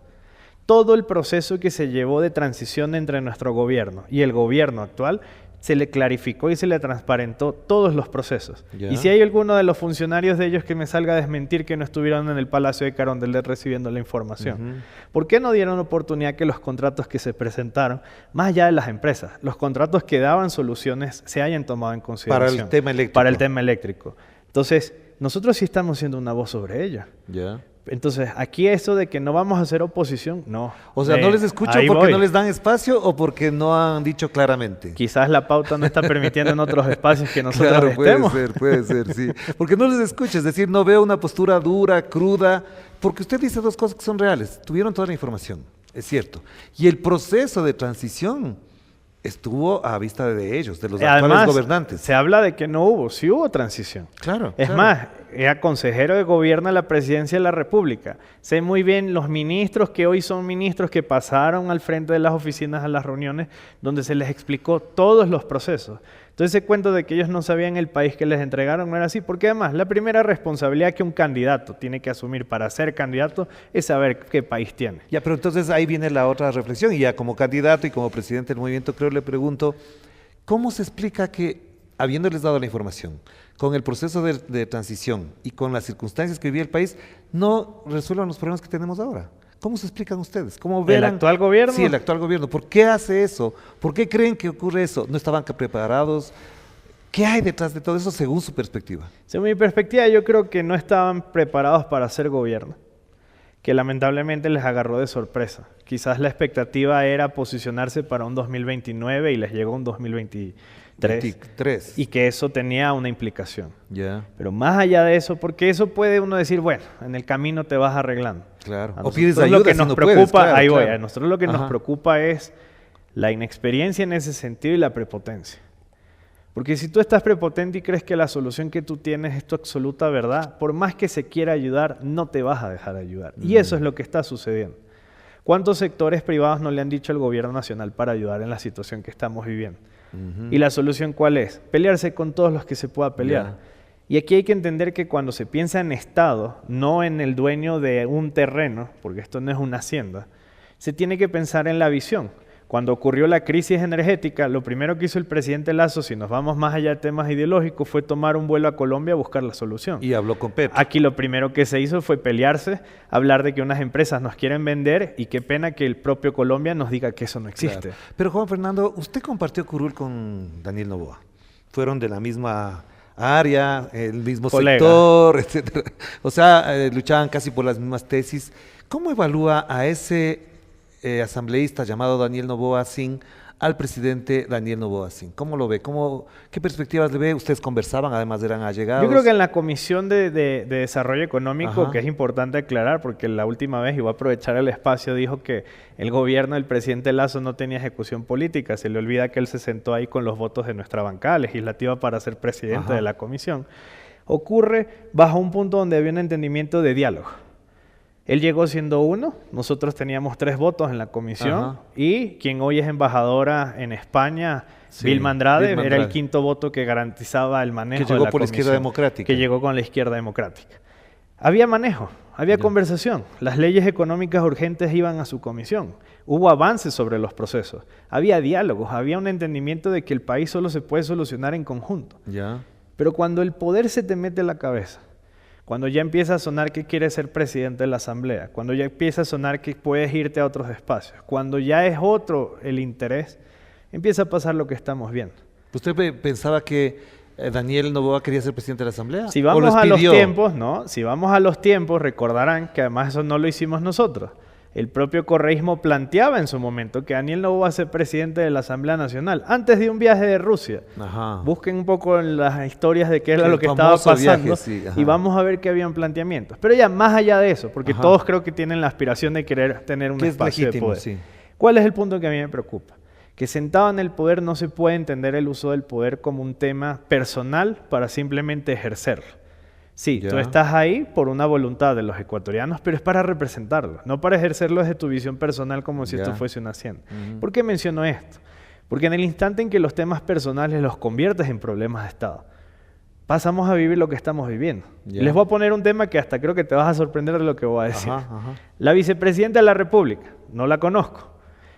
Todo el proceso que se llevó de transición entre nuestro gobierno y el gobierno actual, se le clarificó y se le transparentó todos los procesos. Ya. Y si hay alguno de los funcionarios de ellos que me salga a desmentir que no estuvieron en el Palacio de Carondelet recibiendo la información, ¿por qué no dieron oportunidad que los contratos que se presentaron, más allá de las empresas, los contratos que daban soluciones se hayan tomado en consideración? Para el tema eléctrico. Para el tema eléctrico. Entonces, nosotros sí estamos siendo una voz sobre ello. Ya. Entonces, aquí eso de que no vamos a hacer oposición, no. O sea, ¿no les escuchan ahí porque voy. no les dan espacio o porque no han dicho claramente? Quizás la pauta no está permitiendo en otros espacios que nosotros Claro, estemos. puede ser, sí. Porque no les escucha, es decir, no veo una postura dura, cruda, porque usted dice dos cosas que son reales. Tuvieron toda la información, es cierto. Y el proceso de transición estuvo a vista de ellos, de los actuales Además, gobernantes. se habla de que no hubo, sí hubo transición. Claro. Es claro. más, era consejero de gobierno de la presidencia de la República. Sé muy bien los ministros que hoy son ministros que pasaron al frente de las oficinas a las reuniones donde se les explicó todos los procesos. Entonces ese cuento de que ellos no sabían el país que les entregaron no era así, porque además la primera responsabilidad que un candidato tiene que asumir para ser candidato es saber qué país tiene. Ya, pero entonces ahí viene la otra reflexión y ya como candidato y como presidente del movimiento creo le pregunto, ¿cómo se explica que habiéndoles dado la información, con el proceso de transición y con las circunstancias que vivía el país, no resuelvan los problemas que tenemos ahora? ¿Cómo se explican ustedes? ¿Cómo ven? ¿El actual gobierno? Sí, el actual gobierno. ¿Por qué hace eso? ¿Por qué creen que ocurre eso? ¿No estaban preparados? ¿Qué hay detrás de todo eso según su perspectiva? Según mi perspectiva, yo creo que no estaban preparados para ser gobierno, que lamentablemente les agarró de sorpresa. Quizás la expectativa era posicionarse para un 2029 y les llegó un 2023. 23. Y que eso tenía una implicación. Ya, Pero más allá de eso, porque eso puede uno decir, bueno, en el camino te vas arreglando. claro. A O nosotros pides lo ayuda que si nos no preocupa, puedes, claro, ahí voy, claro. a nosotros lo que nos Ajá. preocupa es la inexperiencia en ese sentido y la prepotencia. Porque si tú estás prepotente y crees que la solución que tú tienes es tu absoluta verdad, por más que se quiera ayudar, no te vas a dejar ayudar. Y eso es lo que está sucediendo. ¿Cuántos sectores privados no le han dicho al gobierno nacional para ayudar en la situación que estamos viviendo? ¿Y la solución cuál es? Pelearse con todos los que se pueda pelear. Ya. Y aquí hay que entender que cuando se piensa en Estado, no en el dueño de un terreno, porque esto no es una hacienda, se tiene que pensar en la visión. Cuando ocurrió la crisis energética, lo primero que hizo el presidente Lasso, si nos vamos más allá de temas ideológicos, fue tomar un vuelo a Colombia a buscar la solución. Y habló con Petro. Aquí lo primero que se hizo fue pelearse, hablar de que unas empresas nos quieren vender y qué pena que el propio Colombia nos diga que eso no existe. Claro. Pero Juan Fernando, usted compartió curul con Daniel Noboa. Fueron de la misma área, el mismo Colega. sector, etcétera. O sea, luchaban casi por las mismas tesis. ¿Cómo evalúa a ese asambleísta llamado Daniel Noboa Sin al presidente Daniel Noboa Sin? ¿Cómo lo ve? ¿Qué perspectivas le ve? Ustedes conversaban, además eran allegados. Yo creo que en la Comisión de Desarrollo Económico, Ajá. que es importante aclarar, porque la última vez, y voy a aprovechar el espacio, dijo que el gobierno del presidente Lasso no tenía ejecución política. Se le olvida que él se sentó ahí con los votos de nuestra bancada legislativa para ser presidente Ajá. de la comisión. Ocurre bajo un punto donde había un entendimiento de diálogo. Él llegó siendo uno, nosotros teníamos 3 votos en la comisión, Ajá. y quien hoy es embajadora en España, Sí, Vilma Andrade, Vilma era el Andrade. 5º voto que garantizaba el manejo Que de llegó la por la comisión. izquierda democrática. Que llegó con la izquierda democrática. Había manejo, había conversación. Las leyes económicas urgentes iban a su comisión. Hubo avances sobre los procesos. Había diálogos, había un entendimiento de que el país solo se puede solucionar en conjunto. Ya. Pero cuando el poder se te mete en la cabeza, cuando ya empieza a sonar que quieres ser presidente de la asamblea, cuando ya empieza a sonar que puedes irte a otros espacios, cuando ya es otro el interés, empieza a pasar lo que estamos viendo. ¿Usted pensaba que Daniel Noboa quería ser presidente de la asamblea? Si ¿O vamos les a los pidió? tiempos, ¿no? Si vamos a los tiempos, recordarán que además eso no lo hicimos nosotros. El propio correísmo planteaba en su momento que Daniel Noboa sea presidente de la Asamblea Nacional, antes de un viaje de Rusia. Ajá. Busquen un poco en las historias de qué era El lo que estaba famoso pasando, viaje, sí, ajá. y vamos a ver que habían planteamientos. Pero ya más allá de eso, porque Ajá. todos creo que tienen la aspiración de querer tener un Que es espacio legítimo, de poder. sí. ¿Cuál es el punto que a mí me preocupa? que sentado en el poder no se puede entender el uso del poder como un tema personal para simplemente ejercerlo. Sí, tú estás ahí por una voluntad de los ecuatorianos, pero es para representarlo, no para ejercerlo desde tu visión personal como si esto fuese una hacienda. ¿Por qué menciono esto? Porque en el instante en que los temas personales los conviertes en problemas de Estado, pasamos a vivir lo que estamos viviendo. Les voy a poner un tema que hasta creo que te vas a sorprender de lo que voy a decir. La vicepresidenta de la República, no la conozco,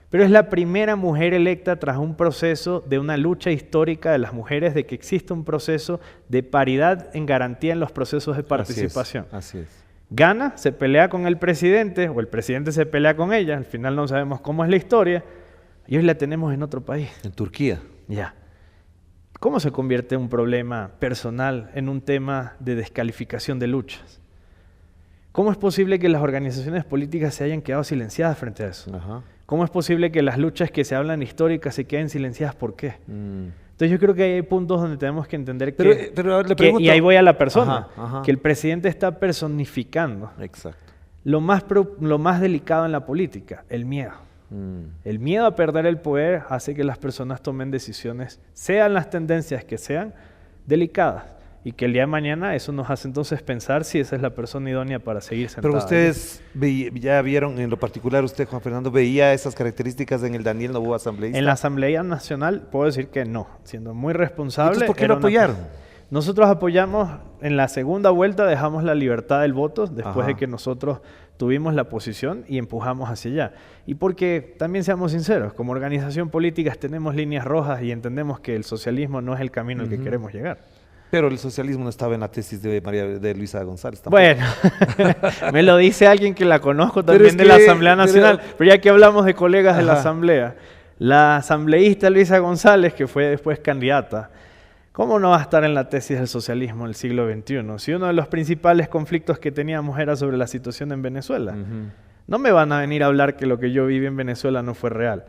pero es la primera mujer electa tras un proceso de una lucha histórica de las mujeres de que existe un proceso de paridad en garantía en los procesos de participación. Así es. Gana, se pelea con el presidente, o el presidente se pelea con ella, al final no sabemos cómo es la historia, y hoy la tenemos en otro país. En Turquía. Ya. ¿Cómo se convierte un problema personal en un tema de descalificación de luchas? ¿Cómo es posible que las organizaciones políticas se hayan quedado silenciadas frente a eso? ¿Cómo es posible que las luchas que se hablan históricas se queden silenciadas? ¿Por qué? Entonces yo creo que hay puntos donde tenemos que entender pero le pregunto, y ahí voy a la persona, que el presidente está personificando lo más delicado en la política, el miedo. El miedo a perder el poder hace que las personas tomen decisiones, sean las tendencias que sean, delicadas. Y que el día de mañana eso nos hace entonces pensar si esa es la persona idónea para seguir sentada. Pero ustedes ya vieron, en lo particular usted, Juan Fernando, ¿veía esas características en el Daniel Noboa asambleísta? En la Asamblea Nacional puedo decir que no, siendo muy responsable. Entonces, ¿por qué lo apoyaron? Nosotros apoyamos, en la segunda vuelta dejamos la libertad del voto, después de que nosotros tuvimos la posición y empujamos hacia allá. Y porque, también seamos sinceros, como organización política tenemos líneas rojas y entendemos que el socialismo no es el camino al que queremos llegar. Pero el socialismo no estaba en la tesis de Luisa González tampoco. Bueno, me lo dice alguien que la conozco también de la Asamblea Nacional, pero ya que hablamos de colegas de la Asamblea, la asambleísta Luisa González, que fue después candidata, ¿cómo no va a estar en la tesis del socialismo del siglo XXI? Si uno de los principales conflictos que teníamos era sobre la situación en Venezuela. No me van a venir a hablar que lo que yo viví en Venezuela no fue real.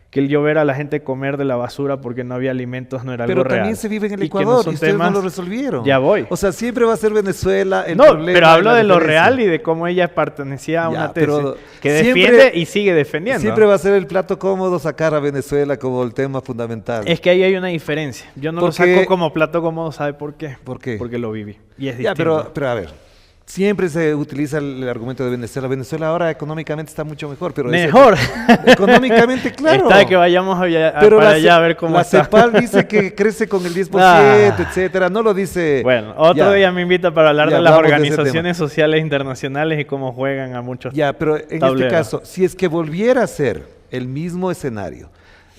Que el yo ver a la gente comer de la basura porque no había alimentos no era algo real. Pero también se vive en el Ecuador y ustedes no lo resolvieron. Ya voy. O sea, siempre va a ser Venezuela el problema. No, pero hablo de lo real y de cómo ella pertenecía a una tesis que defiende y sigue defendiendo. Siempre va a ser el plato cómodo sacar a Venezuela como el tema fundamental. Es que ahí hay una diferencia. Yo no lo saco como plato cómodo, ¿sabe por qué? ¿Por qué? Porque lo viví. Y es distinto. Pero a ver. Siempre se utiliza el argumento de Venezuela. Venezuela ahora económicamente está mucho mejor. Pero ¿Mejor? Económicamente, claro. Está de que vayamos para allá a ver cómo está. La CEPAL dice que crece con el 10%, etcétera. No lo dice... Bueno, otro día me invita para hablar de las organizaciones sociales internacionales y cómo juegan a muchos pero en este caso, si es que volviera a ser el mismo escenario,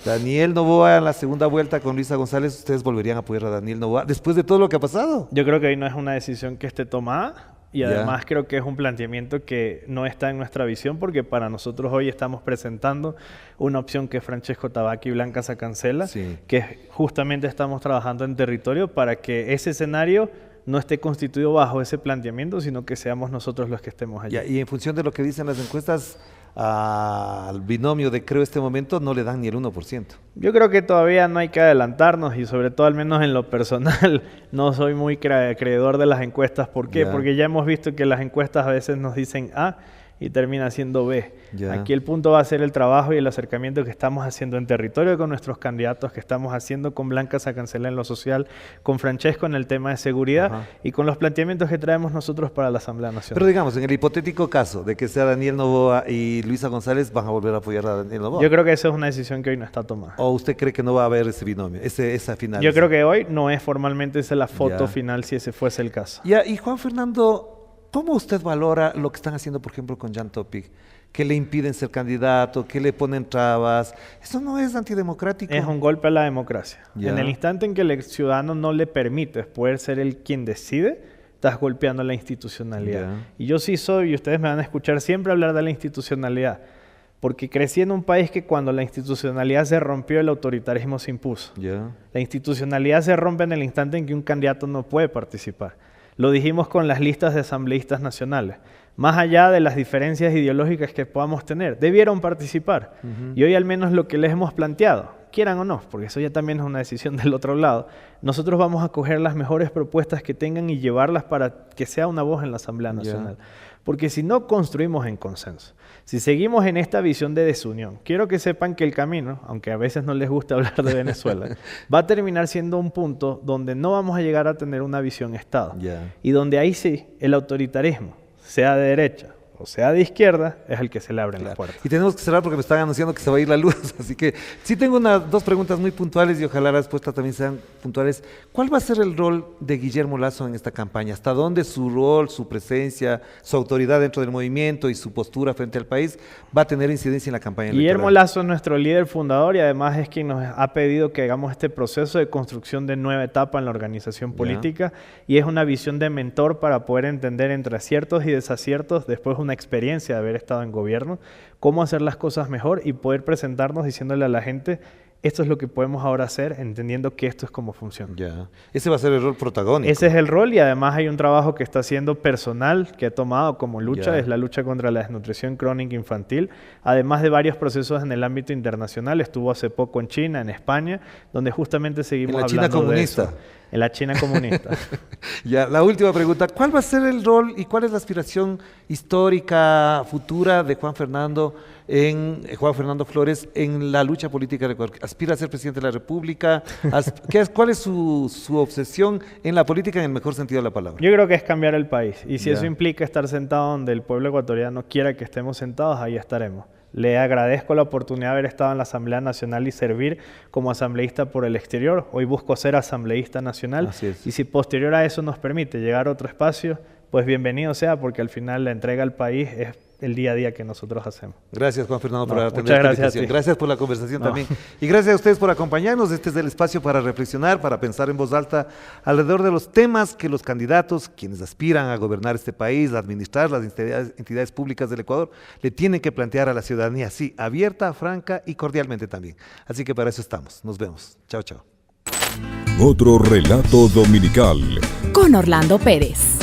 Daniel Noboa en la segunda vuelta con Luisa González, ¿ustedes volverían a apoyar a Daniel Noboa después de todo lo que ha pasado? Yo creo que ahí no es una decisión que esté tomada. Y además creo que es un planteamiento que no está en nuestra visión porque para nosotros hoy estamos presentando una opción que es Francesco Tabaqui y Blanca Sacancela, que justamente estamos trabajando en territorio para que ese escenario no esté constituido bajo ese planteamiento, sino que seamos nosotros los que estemos allí. Y en función de lo que dicen las encuestas, al binomio de Creo este momento no le dan ni el 1%. Yo creo que todavía no hay que adelantarnos y sobre todo al menos en lo personal no soy muy creedor de las encuestas. ¿Por qué? Porque ya hemos visto que las encuestas a veces nos dicen A y termina siendo B. Aquí el punto va a ser el trabajo y el acercamiento que estamos haciendo en territorio con nuestros candidatos, que estamos haciendo con Blanca Sacancela en lo social, con Francesco en el tema de seguridad y con los planteamientos que traemos nosotros para la Asamblea Nacional. Pero digamos, en el hipotético caso de que sea Daniel Noboa y Luisa González, ¿van a volver a apoyar a Daniel Noboa? Yo creo que esa es una decisión que hoy no está tomada. ¿O usted cree que no va a haber ese binomio, esa final? Yo creo que hoy no es formalmente esa la foto final si ese fuese el caso. Y Juan Fernando, ¿cómo usted valora lo que están haciendo, por ejemplo, con Jan Topic? Que le impiden ser candidato, que le ponen trabas. ¿Eso no es antidemocrático? Es un golpe a la democracia. En el instante en que el ciudadano no le permite poder ser él quien decide, estás golpeando la institucionalidad. Y yo sí soy, y ustedes me van a escuchar siempre hablar de la institucionalidad, porque crecí en un país que cuando la institucionalidad se rompió, el autoritarismo se impuso. La institucionalidad se rompe en el instante en que un candidato no puede participar. Lo dijimos con las listas de asambleístas nacionales. Más allá de las diferencias ideológicas que podamos tener, debieron participar. Y hoy al menos lo que les hemos planteado, quieran o no, porque eso ya también es una decisión del otro lado, nosotros vamos a coger las mejores propuestas que tengan y llevarlas para que sea una voz en la Asamblea Nacional. Porque si no construimos en consenso, si seguimos en esta visión de desunión, quiero que sepan que el camino, aunque a veces no les gusta hablar de Venezuela, va a terminar siendo un punto donde no vamos a llegar a tener una visión Estado. Y donde ahí sí, el autoritarismo, sea de derecha o sea de izquierda, es el que se le abren las puertas. Y tenemos que cerrar porque me están anunciando que se va a ir la luz, así que sí tengo dos preguntas muy puntuales y ojalá las respuestas también sean puntuales. ¿Cuál va a ser el rol de Guillermo Lasso en esta campaña? ¿Hasta dónde su rol, su presencia, su autoridad dentro del movimiento y su postura frente al país va a tener incidencia en la campaña electoral? Guillermo Lasso es nuestro líder fundador y además es quien nos ha pedido que hagamos este proceso de construcción de nueva etapa en la organización política y es una visión de mentor para poder entender entre aciertos y desaciertos, después una experiencia de haber estado en gobierno, cómo hacer las cosas mejor y poder presentarnos diciéndole a la gente esto es lo que podemos ahora hacer, entendiendo que esto es cómo funciona. Ese va a ser el rol protagónico. Ese es el rol y además hay un trabajo que está haciendo personal, que ha tomado como lucha, es la lucha contra la desnutrición crónica infantil, además de varios procesos en el ámbito internacional. Estuvo hace poco en China, en España, donde justamente seguimos hablando de eso. En la China comunista. En la China comunista. La última pregunta. ¿Cuál va a ser el rol y cuál es la aspiración histórica futura de Juan Fernando Flores en la lucha política del Ecuador? ¿Aspira a ser presidente de la República? ¿Cuál es su obsesión en la política en el mejor sentido de la palabra? Yo creo que es cambiar el país. Y si eso implica estar sentado donde el pueblo ecuatoriano quiera que estemos sentados, ahí estaremos. Le agradezco la oportunidad de haber estado en la Asamblea Nacional y servir como asambleísta por el exterior. Hoy busco ser asambleísta nacional. Y si posterior a eso nos permite llegar a otro espacio, pues bienvenido sea, porque al final la entrega al país es el día a día que nosotros hacemos. Gracias, Juan Fernando, por atender esta invitación. Gracias por la conversación también. Y gracias a ustedes por acompañarnos. Este es el espacio para reflexionar, para pensar en voz alta alrededor de los temas que los candidatos, quienes aspiran a gobernar este país, a administrar las entidades públicas del Ecuador, le tienen que plantear a la ciudadanía, así, abierta, franca y cordialmente también. Así que para eso estamos. Nos vemos. Chao, chao. Otro relato dominical. Con Orlando Pérez.